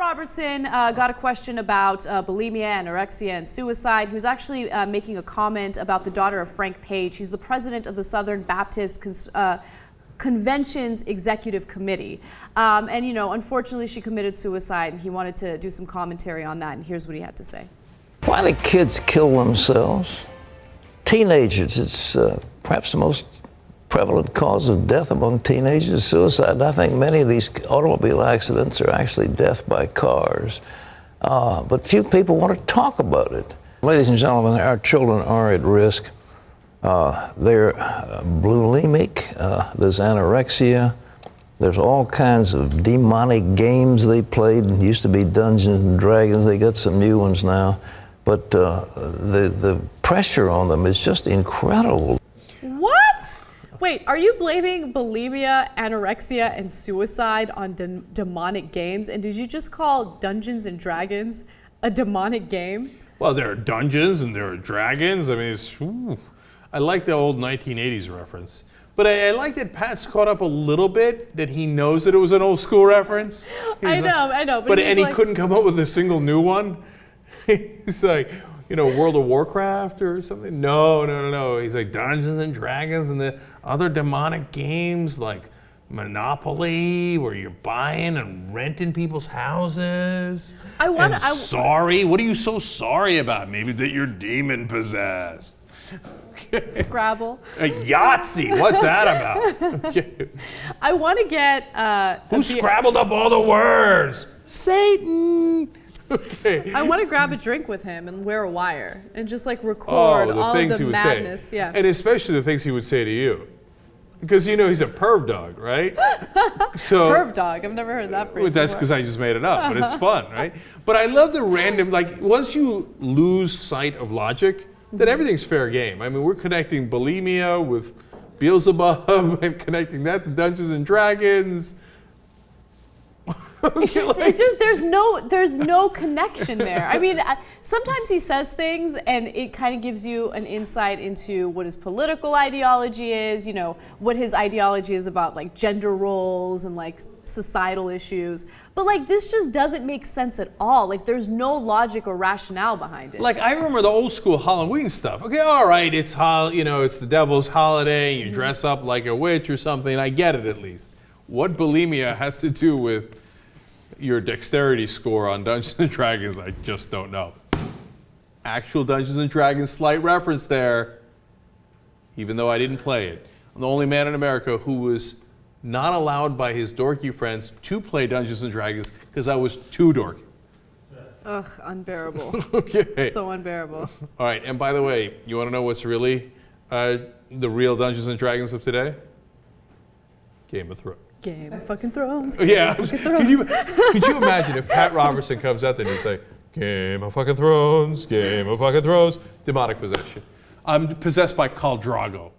Robertson got a question about bulimia, anorexia, and suicide. He was actually making a comment about the daughter of Frank Page. He's the president of the Southern Baptist Convention's Executive Committee. And, you know, unfortunately, she committed suicide, and he wanted to do some commentary on that, and here's what he had to say. Why do kids kill themselves? Teenagers, it's perhaps the most prevalent cause of death among teenagers is suicide. I think many of these automobile accidents are actually death by cars. But few people want to talk about it. Ladies and gentlemen, our children are at risk. They're bulimic, there's anorexia, there's all kinds of demonic games they played. It used to be Dungeons and Dragons, they got some new ones now. But the pressure on them is just incredible. What? Wait, are you blaming bulimia, anorexia, and suicide on demonic games? And did you just call Dungeons and Dragons a demonic game? Well, there are dungeons and there are dragons. I mean, I like the old 1980s reference. But I like that Pat's caught up a little bit, that he knows that it was an old school reference. I know. But he couldn't come up with a single new one. He's like, you know, World of Warcraft or something? No. He's like Dungeons and Dragons and the other demonic games like Monopoly, where you're buying and renting people's houses. Sorry, what are you so sorry about? Maybe that you're demon possessed. Okay. Scrabble. Yahtzee, what's that about? Okay. I want to get... Who scrabbled up all the words? Satan! Okay. I want to grab a drink with him and wear a wire and just like record all of the madness. Yeah. And especially the things he would say to you. Because you know he's a perv dog, right? So perv dog, I've never heard that phrase. Well, that's because I just made it up, but it's fun, right? But I love the random, like once you lose sight of logic, then everything's fair game. I mean, we're connecting bulimia with Beelzebub and connecting that to Dungeons and Dragons. It's just there's no connection there. I mean, sometimes he says things and it kind of gives you an insight into what his political ideology is, you know, what his ideology is about like gender roles and like societal issues. But like this just doesn't make sense at all. Like there's no logic or rationale behind it. Like I remember the old school Halloween stuff. Okay, all right, it's it's the devil's holiday, you dress up like a witch or something. I get it at least. What bulimia has to do with your dexterity score on Dungeons and Dragons, I just don't know. Actual Dungeons and Dragons, slight reference there, even though I didn't play it. I'm the only man in America who was not allowed by his dorky friends to play Dungeons and Dragons because I was too dorky. Ugh, unbearable. Okay. So unbearable. All right, and by the way, you want to know what's really the real Dungeons and Dragons of today? Game of Thrones. Game of fucking Thrones. Yeah. Could you imagine if Pat Robertson comes out there and he'd say, Game of fucking Thrones, Game of fucking Thrones, demonic possession. I'm possessed by Khal Drogo.